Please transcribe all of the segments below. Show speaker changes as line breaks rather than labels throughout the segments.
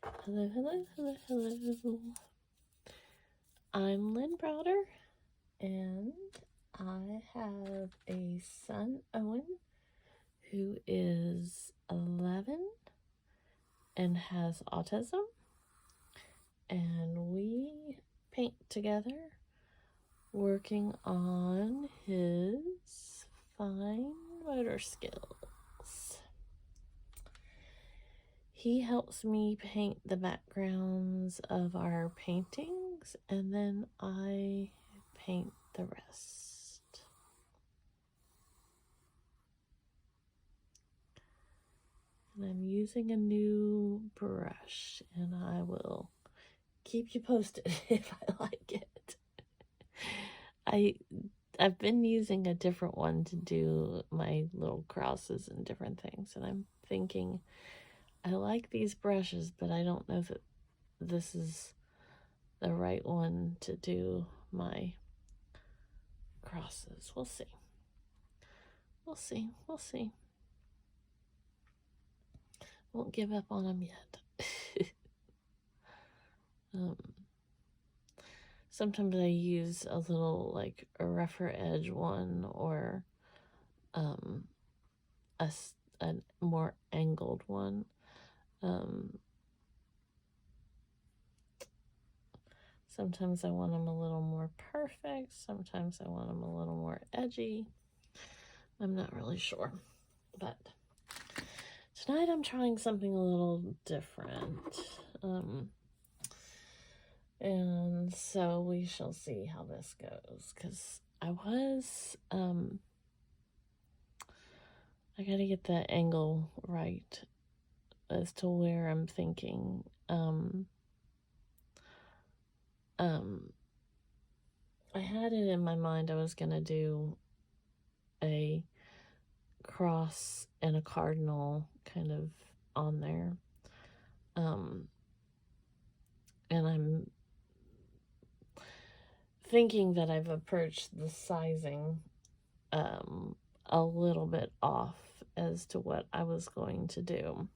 Hello, hello, hello, hello. I'm Lynn Browder, and I have a son, Owen, who is 11 and has autism, and we paint together, working on his fine motor skills. He helps me paint the backgrounds of our paintings, and then I paint the rest. And I'm using a new brush, and I will keep you posted if I like it. I've been using a different one to do my little crosses and different things, and I'm thinking I like these brushes, but I don't know that this is the right one to do my crosses. We'll see. We'll see. We'll see. Won't give up on them yet. Sometimes I use a little like a rougher edge one or a more angled one. Sometimes I want them a little more perfect. Sometimes I want them a little more edgy. I'm not really sure. But tonight I'm trying something a little different. And so we shall see how this goes. Because I got to get the angle right as to where I'm thinking. I had it in my mind I was going to do a cross and a cardinal kind of on there. And I'm thinking that I've approached the sizing a little bit off as to what I was going to do.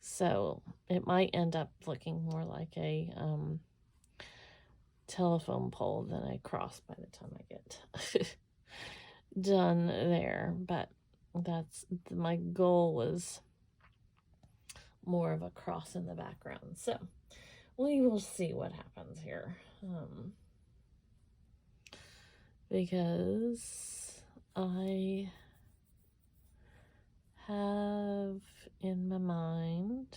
So it might end up looking more like a telephone pole than a cross by the time I get done there. But that's my goal, was more of a cross in the background. So we will see what happens here. Because I have in my mind,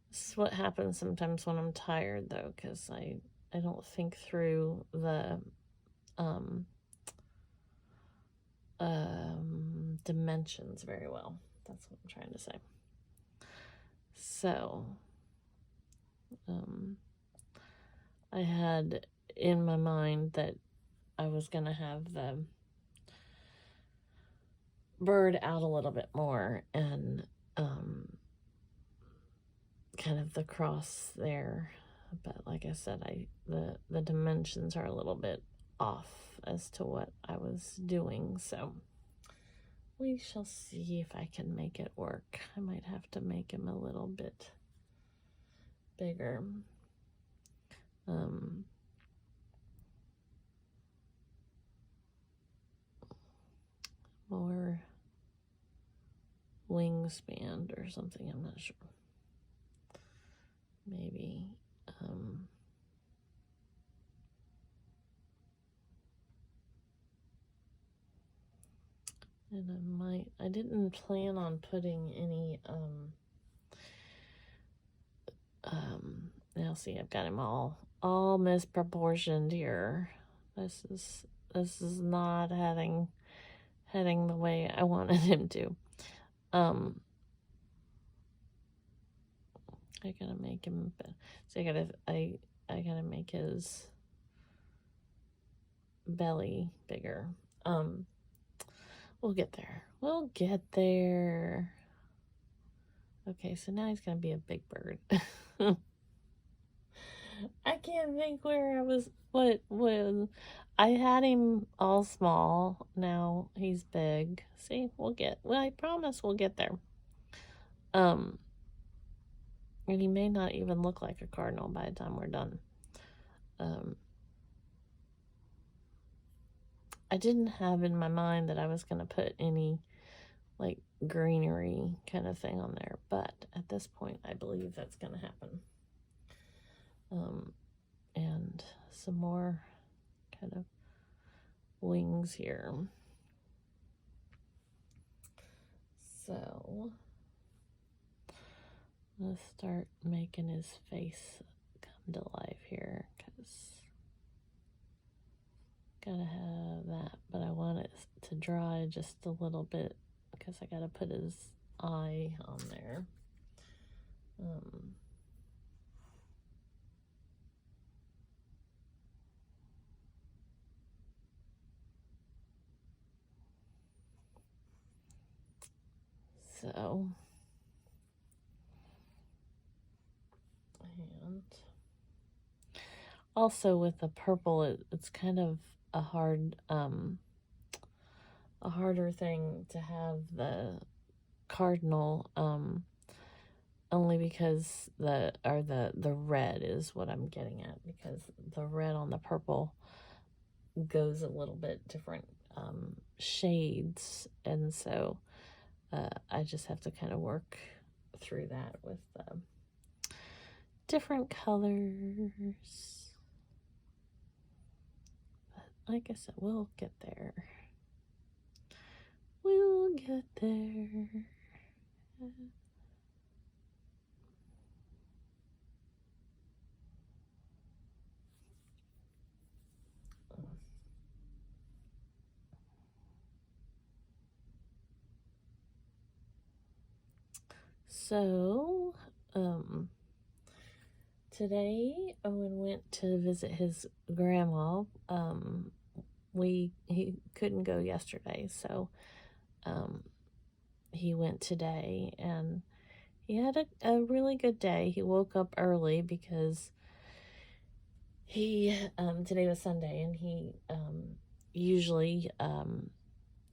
this is what happens sometimes when I'm tired though, because I don't think through the dimensions very well. That's what I'm trying to say. So I had in my mind that I was going to have the bird out a little bit more and kind of the cross there. But like I said, the dimensions are a little bit off as to what I was doing. So we shall see if I can make it work. I might have to make him a little bit bigger. More wingspan or something, I'm not sure. Maybe and I didn't plan on putting any now see, I've got him all misproportioned here. This is not heading the way I wanted him to. I gotta make him, so I gotta make his belly bigger. We'll get there. We'll get there. Okay, so now he's gonna be a big bird. I can't think where I was. What was? I had him all small. Now he's big. See, well, I promise we'll get there. And he may not even look like a cardinal by the time we're done. I didn't have in my mind that I was going to put any like greenery kind of thing on there, but at this point I believe that's going to happen. And some more kind of wings here. So let's start making his face come to life here, because gotta have that, but I want it to dry just a little bit because I gotta put his eye on there. So, and also with the purple, it's kind of a harder thing to have the cardinal, only because the red is what I'm getting at, because the red on the purple goes a little bit different shades, and so I just have to kind of work through that with different colors. But like I said, we'll get there. We'll get there. So, today Owen went to visit his grandma. He couldn't go yesterday, so he went today, and he had a really good day. He woke up early because he today was Sunday, and he usually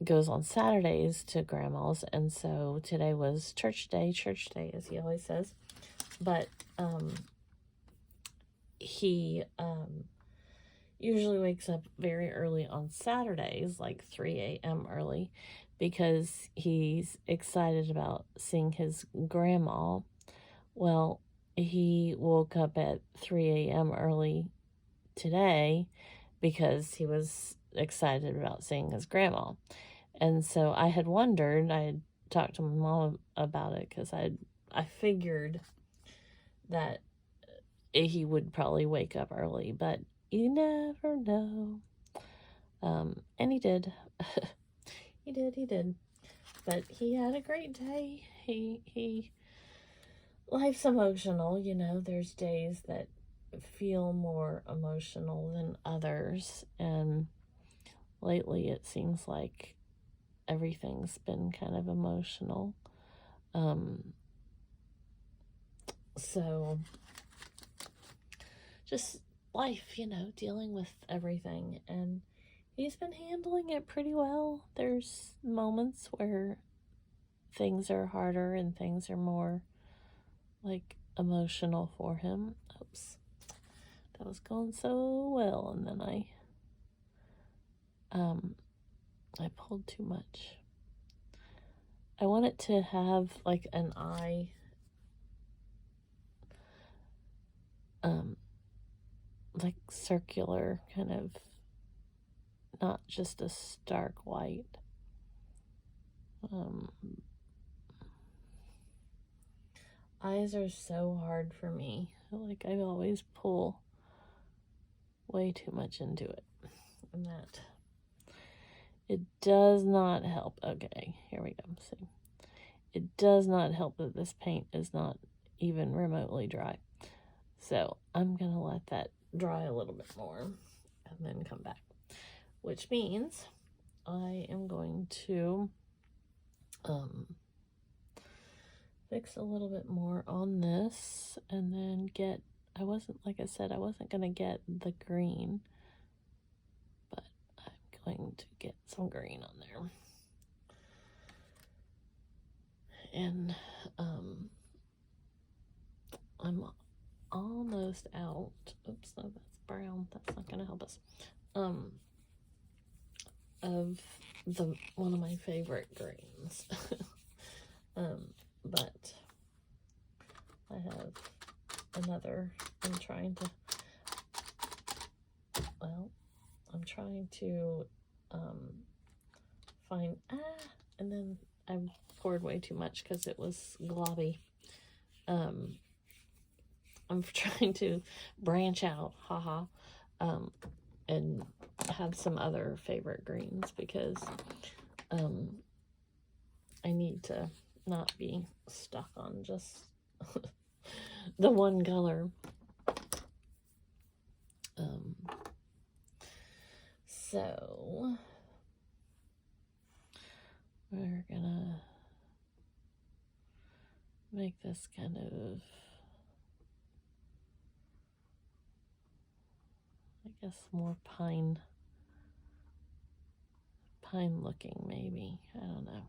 goes on Saturdays to grandma's, and so today was church day as he always says. But he usually wakes up very early on Saturdays, like 3 a.m. early, because he's excited about seeing his grandma. Well, he woke up at 3 a.m. early today because he was excited about seeing his grandma. And so I had wondered, I had talked to my mom about it, because I figured that he would probably wake up early, but you never know. And he did. he did. But he had a great day. Life's emotional, there's days that feel more emotional than others, and lately it seems like everything's been kind of emotional. So just life, dealing with everything, and he's been handling it pretty well. There's moments where things are harder and things are more like emotional for him. Oops, that was going so well, and then I pulled too much. I want it to have like an eye, like circular, kind of, not just a stark white. Eyes are so hard for me. Like, I always pull way too much into it, and that it does not help. Okay, here we go. See, it does not help that this paint is not even remotely dry. So I'm gonna let that dry a little bit more and then come back, which means I am going to fix a little bit more on this, and then I wasn't gonna get the green, but I'm going to get some green on there. And almost out. Oops, no, that's brown. That's not going to help us. Of one of my favorite greens. But I have another. I'm trying to find, and then I poured way too much because it was globby. I'm trying to branch out, and have some other favorite greens because I need to not be stuck on just the one color. So we're gonna make this kind of, I guess, more pine looking, maybe. I don't know.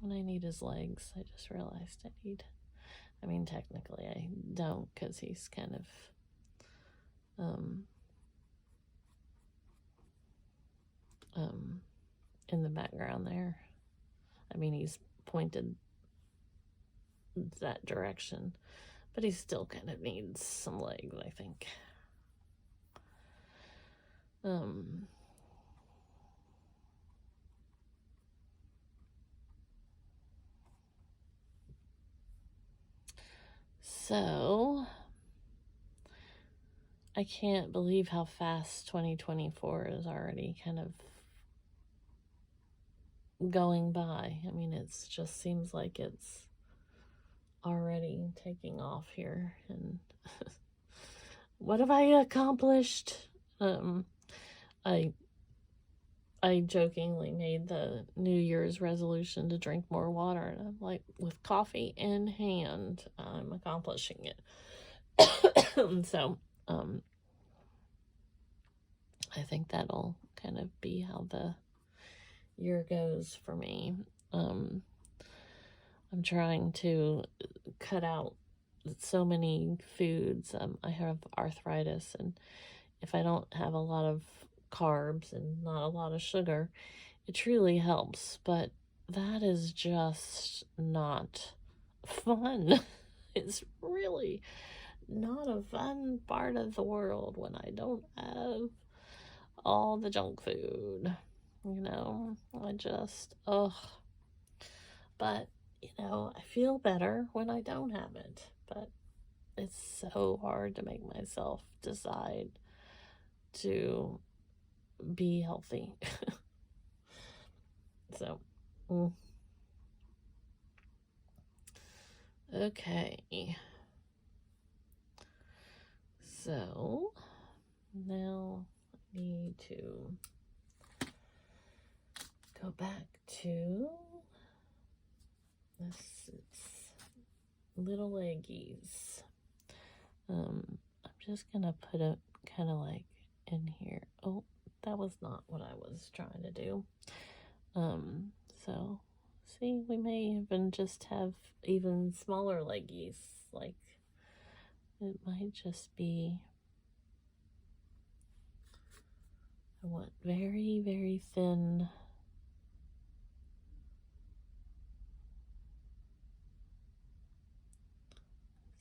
What I need is legs. I just realized I mean, technically I don't, because he's kind of in the background there. I mean, he's pointed that direction, but he still kind of needs some legs, I think. So I can't believe how fast 2024 is already kind of going by. I mean, it just seems like it's already taking off here. And what have I accomplished? I jokingly made the New Year's resolution to drink more water, and I'm like, with coffee in hand, I'm accomplishing it. So, I think that'll kind of be how the year goes for me. I'm trying to cut out so many foods. I have arthritis, and if I don't have a lot of carbs and not a lot of sugar, it truly helps. But that is just not fun. It's really not a fun part of the world when I don't have all the junk food. I just, but, I feel better when I don't have it. But it's so hard to make myself decide to be healthy. So, okay. So, now I need to go back to this little leggies. I'm just gonna put it kind of like in here. Oh, that was not what I was trying to do. So see, we may even just have even smaller leggies. Like, it might just be, I want very, very thin.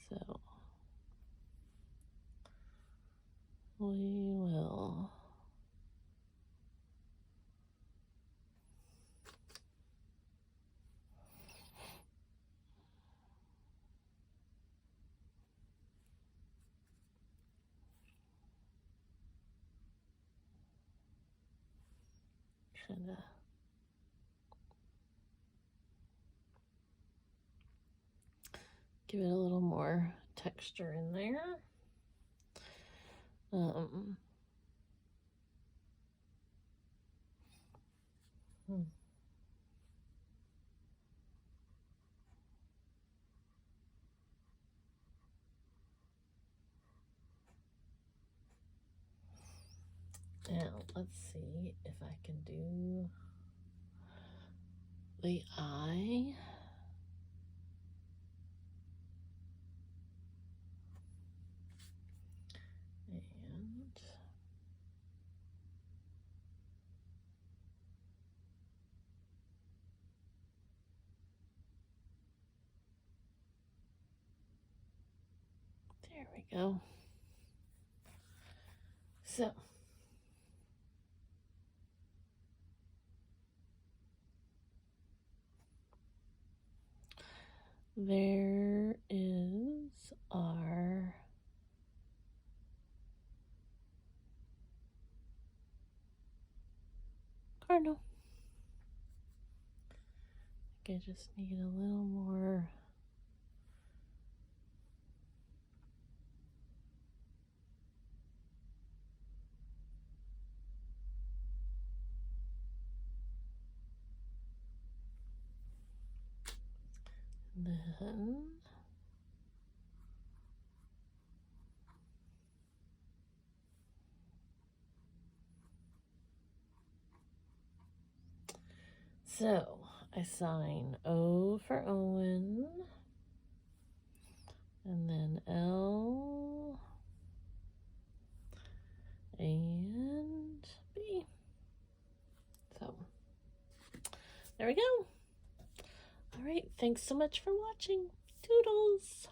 So we will kind of give it a little more texture in there. Now, let's see if I can do the I. And there we go. So there is our cardinal. I think I just need a little more. Then so I sign O for Owen, and then L and B. So there we go. All right, thanks so much for watching. Toodles.